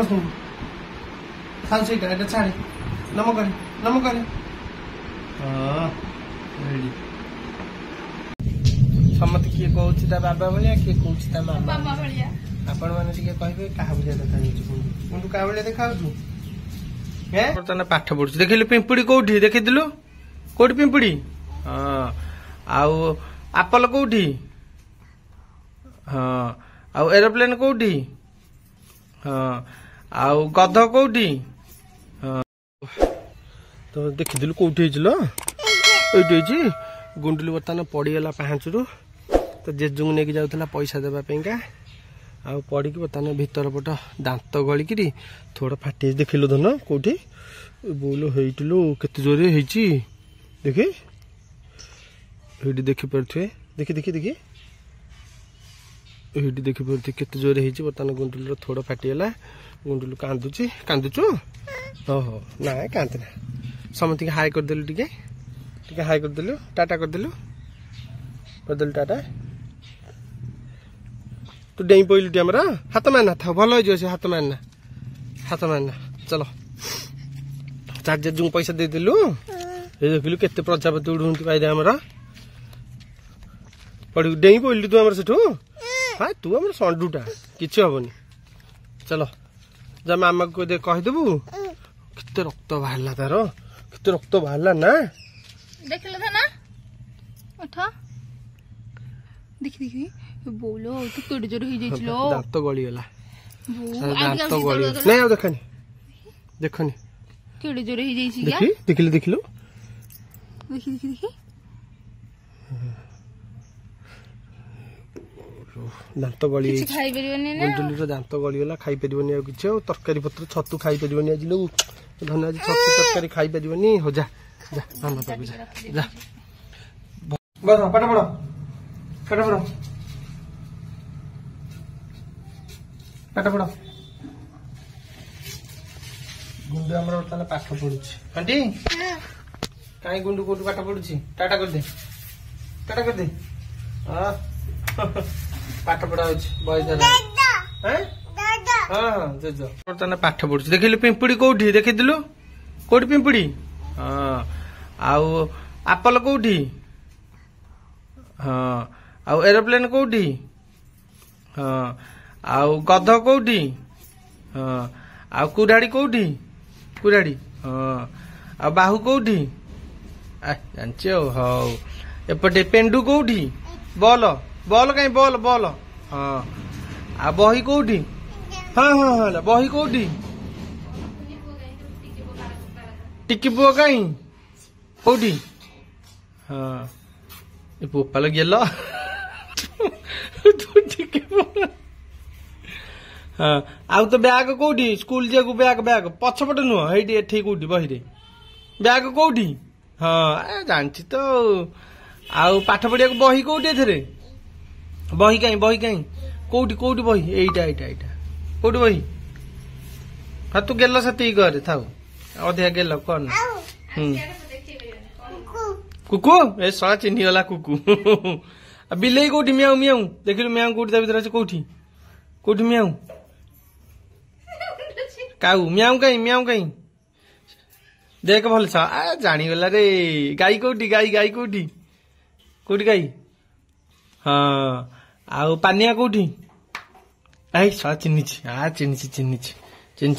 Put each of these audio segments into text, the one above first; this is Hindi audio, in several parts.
समस्त खाऊ से छाड़े नम करे समत किए कहूँ बाबा भाया किए कहूँ मामा आपण मैंने कहे क्या भाया देखा गुंडू क्या भाया देखा बर्तमान पाठ पढ़ु देखिलु पिंपुड़ी कौटी देखिलु कौटी पिंपुड़ी हाँ आउ आपल कौटी हाँ आउ एरोप्लेन कौटी हाँ आउ गध कौटी हाँ तो देखिलु कौटी ये गुंडुली बर्तमान पड़गला पाँचरू तो जेजू नहीं जाऊला पैसा देवाईका आउ पड़ी बर्तमान भीतर पट दांत गलिकी थोड़ा फाटी देखिलु धन कौटी बोलो हेटलु केते जोरे हेची देखी देखी पारे देखी देखी देखी ये देखी पारे केते जोरे हेची बर्तमान गुंडुली थोड़ा फाटीगला गुंडुली कांदुची कांदुचु ओहो ना कांदना समति हाई करदेलु टिके हाई करदेलु टाटा करदेलु टाटा तू डेई पइलु हमर हाथ मारना था भल हो से हाथ मारना चलो चार्ज जो पैसा देदेलु ये देखिलु केते प्रजापति उड़ुंती पाइदे हमर पड़ी डेई पइलु तू हमर सेठू हां तू हमर संडुटा किछ हबनी चलो जा मामा को दे कहि देबु केते रक्त बाहरला तार केते रक्त बाहरला ना देखिल था ना उठा देखी बोलो तो केड जोर हो जाइछलो दांत गली गला दांत गली नहीं आ देखनी केड जोर हो जाइछि क्या देखिलु देखी दांत गली खाई परिबनी ना गुंडुली दांत गली गला खाई परिबनी आ किछ तरकारी पत्र छतु खाई परिबनी आज लो धन आज छतु तरकारी खाई परिबनी हो जा जा मामा बाबू जा बस पाठ पढ़ गुंडू आमर बर्तमान पाठ पढ़ुची आंटी कहीं गुंडू कोठी पाठ पढ़ुची टाटा कर दे पाठ पढ़ा बयस हाँ जेज बर्तमान पाठ पढ़ुची देखिलु पिंपुड़ी कौटी देखिलु कौटी पिंपुड़ी हाँ आउ आपल कौटी हाँ आउ एरोप्लेन कौटी हाँ आउ गध कौटी हाँ आउ कुराड़ी कौटी कुराड़ी हाँ आ बाहु कौटी जानच हौ एपटे पेंडू कौटी बॉल बॉल कहीं बॉल हाँ आ बही कौटी हाँ हाँ हाँ बही कौटी टिकी पुओ कहीं कौटी हाँ ये पोपाल गेल हाँ आउ तो बैग कौटी स्कूल जाकू बैग पछपट नुह ये कौटी बही बैग कौटी हाँ जानची तो आउ पाठ पढ़िया बही कौटी एथरे बही कहीं कौटी बही एटा कौटी बही हाँ तू गेल से करे थाऊ अधिका गेल कौन कुकु ए सला चिन्ही गला कुकु बिलेई कौटी म्याऊ म्याऊ देखिलु म्याऊ कौटी भीतर कौटी म्याऊ काऊ म्याऊ कहीं देख भल जानीगला रे गाई कौटी गाई कौटी गाई हाँ आउ पानिया कौटी आई सला चिन्ही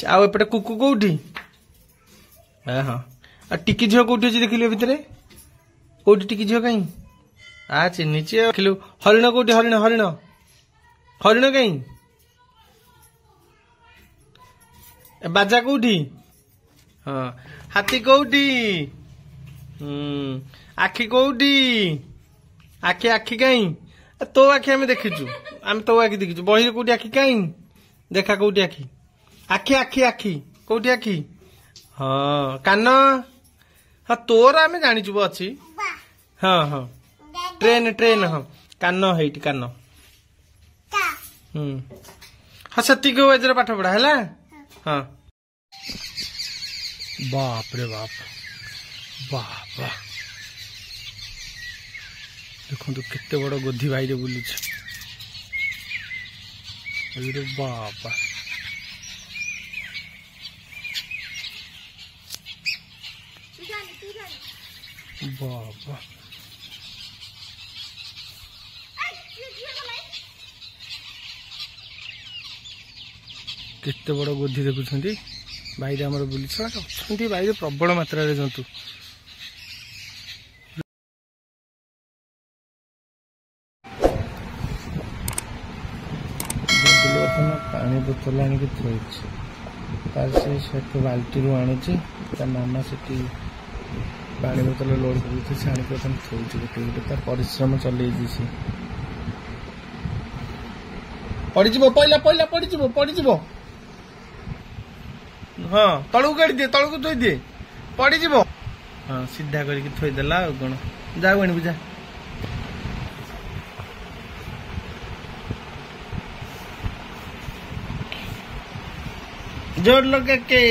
आउ एपटे कुकु कौटी हाँ टिकी झील कौटी अच्छी देखिलु भितर कौटी टिकी झील कहीं चिन्ही देखिलु हरिण कौटी हरिण कहीं बाजा कौटी हाँ हाथी कौटी आखि कौटी आखि कहीं तो आखि आम देखीचु तो आखि देखीचु बही कौटी आखि कहीं देखा कौटी आखि कौटी आखि हाँ कान हाँ तोर आम जानीचु अच्छी हाँ ट्रेन हाँ कान हेटी कान हाँ से पाठ पढ़ा है हाँ बाप रे बाप देखो केते बड़ गोधी भाई रे बुलुछ बाप बाबा केते बड़ गोधी देखुंट बाईरे आम बुली अच्छा बाईरे प्रबल मात्रा जंतु पानी बोतल आणिक थोड़ी तार से बाल्टी रू आणुची मामा से पानी बोतल लोड कर प्रथम थोड़ी गोटे गोटे तार परिश्रम चल पड़ पहला पहला पड़ हाँ तलू गाड़ी दिए तलू थोई दिए पड़ हाँ सीधा करके थोईदेला कौन जा गणी पूजा जोर लगा के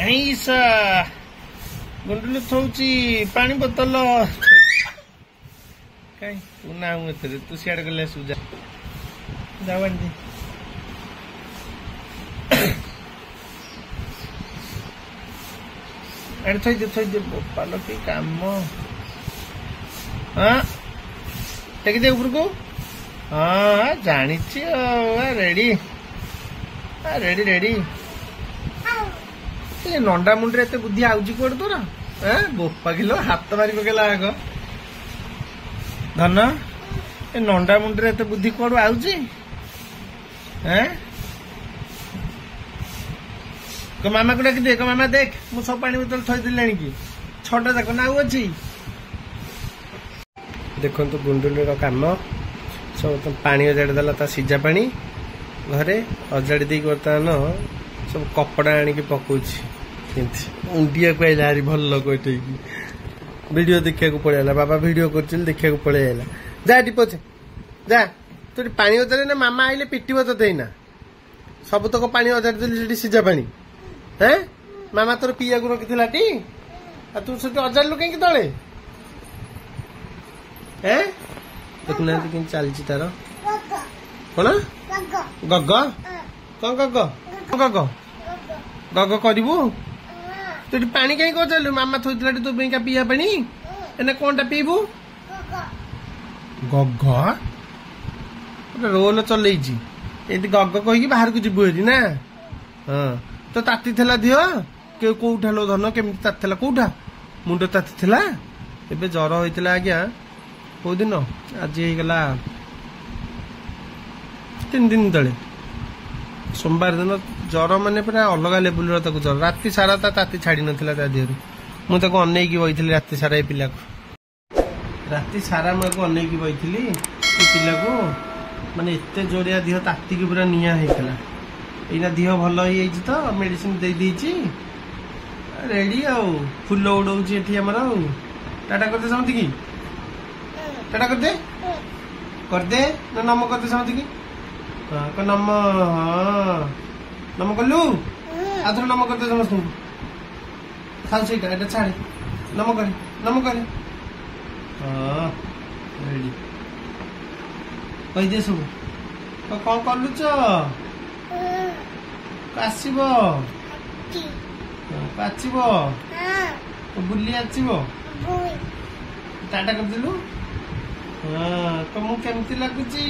ऐसा गुंडलू थोची पानी बोतल कहीं तू ना तू सियाड़ गले सुजा जा बंदी अरे थोई दे बोपालो की काम हाँ टेक दे ऊपर को हाँ जानी रेडी रेडी रेडी नंडा मुंडे एत बुद्धि आउची कोड तोर बोपा किलो हाथ मारी पकेला आग धन ए नंडा मुंडे एत बुद्धि कोड आउची को मामा को डाक दे को मामा देख मु सब पानी बोतल थई दिलानी की छटा जाक नाउ अछि देखन तो गुंडुली रो काम सब तो पानी अजाड़ी देला ता सिजा पानी घरे अजाड़ी दे बर्तमान सब कपड़ा आनिक पकाउछि उंडिया को आइला हारी भल लोक वीडियो देखा पड़ेगा बाबा वीडियो कर देखा पड़ेगा जा पचे जा तु पानी अजाड़ी ना मामा आइले पिटिब तो ना सब तक पानी अजाड़ी देली सिजा पानी हैं मामा तोर पिया को रखी टी तू से अजाड़ू कहीं तले हैं देखुना कि चलती तार कौन गग कौन गग गग गग करू तु पानी कहीं कचलु मामा थोड़ा तू का पिया पानी एने कौन टा पीबू गग रोल चल गग कहीकि बाहर को जीवु हेरी ना हाँ तो ताती थला दिह के कोठा लो धन केमती ताती थला कोठा मुंड ताती थला एबे जर होइतला आज्ञा को दिन आज हेगला 3 दिन तले सोमवार दिन जर माने पूरा अलग लेवल जर राति सारा ताती छाड़ी नथिला ता देहरु मु ताको अनेकी बइथिली राति सारा ए पिला को राति सारा मु को अनेकी बइथिली ए पिला को माने एते जोरिया दिह ताती की पूरा निया हेतला एना दिह भल हो तो मेडिसिन दे दीची रेडी आउ फुल उड़ौची एठी हमर आउ टाटा करते समति की टाटा करते ना नम करते समति की हां को नम हां नम कलु आथर नम करते समस्त खाउ सेटा एटा छाड़े नम करे हां रेडी कहि दे सब कौन करलु छ काशिब पाचिब बुली आचिब टाटा करदेलु हाँ तो मु केमती लगुची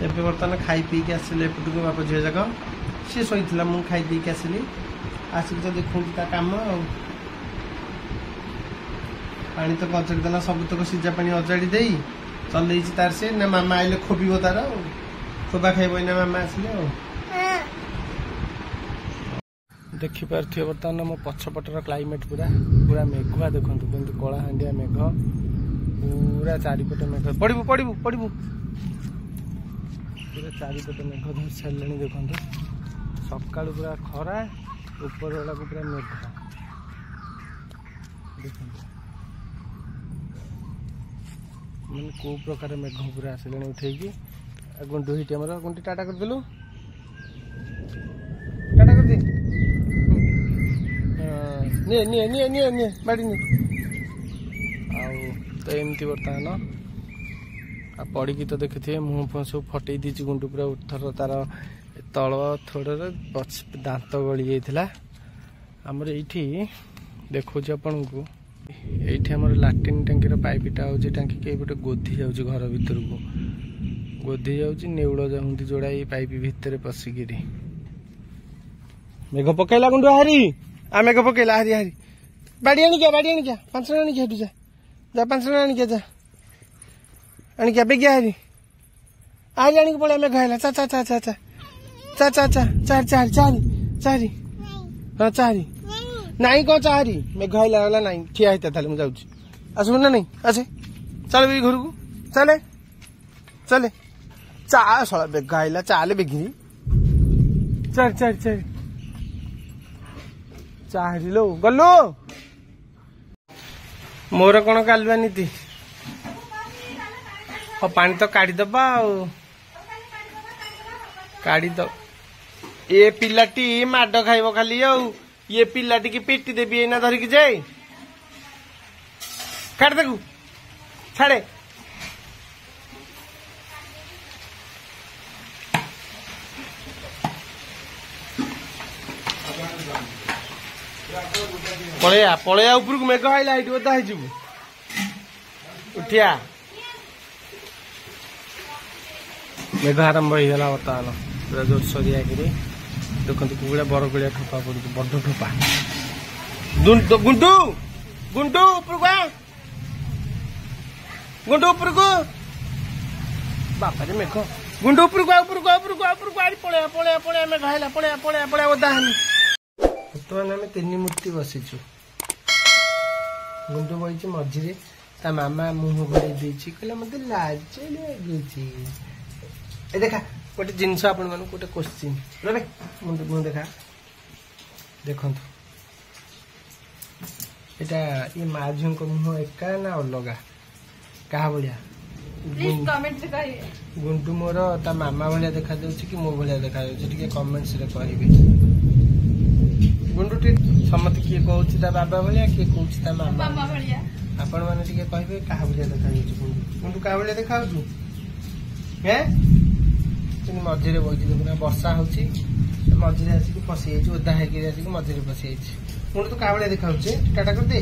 एबे बर्तमान खाई पी के आसिले एपटको बाप झियो जाक सी शोइथिला मु खाई पी के आसिली आसिक तो देखु ता काम पानी तो कचड़ी देला सब तक सिजा पानी अजाड़ी देई चल तार से ना मामा आइले खोबिबो तार खोबा खाइब ना मामा आसिले देखि पारथियो बर्तमान मो पछपटर क्लाइमेट पूरा पूरा मेघुआ देखंतु केमति कला हांडिया मेघ पूरा चारिपटे मेघ पड़िबु पूरा चारिपटे मेघ धर छलणी देखंतु सकाळ पूरा खरा ऊपर वाला को पूरा मेघ देखंतु मन को प्रकार मेघ पूरा आसलेणी उठेकी गुंडू हिटी हमर गुंडी टाटा कर देलु टाटा कर दे निये बाड़ी नि तो एमती बर्तमान आ पड़ी तो देखिए मुह फुह सब फटई दी गुंडू पूरा उठर तार तल थोड़े दांत गली जाता आमर ये देखो आपको ये आम लाट्रिन टांकी पाइपटा हो टांकी कई गोटे गोधी जाऊँ घर भर को गोधी जाऊँ नेउड़ जाऊँ जोड़ा ये पाइप भितर पशिकी मेघ पकईला गुंडू हारी आ मेघ पकईला हारी हारी बाड़ी आणिका 5 टका आणिका जा जा 5 टका आणिका जा आणिका बेगिया हारी आज आणिक पड़ा मेघ आइला चा चा चा चा चा चा चा चा चार चार चार चारि हाँ चारि नाई कौन चारि मेघ आइला वाला नाई ठिया होता था मुझे जाऊँ आसबू ना नहीं आसे चल बेगी घर को चले चले चा सला मेघ आइला चाले बेगी चार चार चार चारि लो गलो मोर कौन कालुआ नीति पानी तो काढ़ीदबा काढ़ी दो ये पिलाटी माड खाइब खाली ये पिलाटी की पिटी देवी एना धरिकी जाए काट देखू छाड़े पलैया पलैया ऊपर को मेघ आइला ये ओदा हो उठिया मेघ आरंभ हो गला बर्तमान पूरा जोरसोरिया देखो कुड़ा बरगुड़िया ठोपा पड़ बड़ ठोपा गुंडू गुंडू ऊपर गुंडू ऊपर को बापा मेघ गुंडू ऊपर को पलैया पलैया पलैया मेघ आइला पलैया पलैया पलैया ओदा बर्तमान आम 3 मूर्ति बसीचु गुंडू बही मझे ता मामा मुह घोड़े कहला मत लाज लगे देखा गोटे जिनस आपण मान गोटे क्वेश्चन रे मुझे देखा देखु ये माँ झील को मुह एका ना अलगा क्या भाया गुंडू मोर ता मामा भाया देखा कि मो भाया देखा कमेंट्स रे कहबे गुंडू टी समत किए कहूँ ता बाबा भाया किए कहूँ ता मामा भाया आपण मैंने कहे क्या भाया देखा गुंडू गुंडू क्या भाया देखा मझे बही देखना वर्षा हो मझे आसिक फसी जाइए ओदा होकर आसिक मझे फसी जाइए मुझे तो क्या भाया देखा टाटा कर दे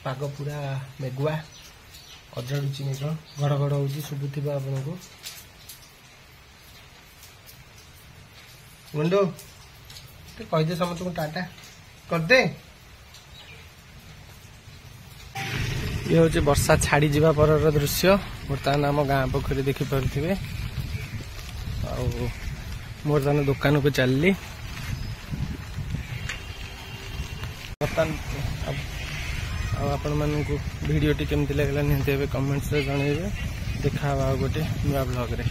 पाग पूरा मेघुआ अजाड़ुची मेघ घड़घड़ हो शुभुव आपन को गुंडू कहदे समस्त को टाटा करदे ये हूँ वर्षा छाड़ी जावा पर दृश्य बर्तमान आम गाँ पोखरी देखिपे बर्तमान दुकान को चलली बर्तमान आपण मानू वीडियो टी केमती लगला निहंती कमेंट्स रे जणेबे देखा गोटे नुआ ब्लॉग रे।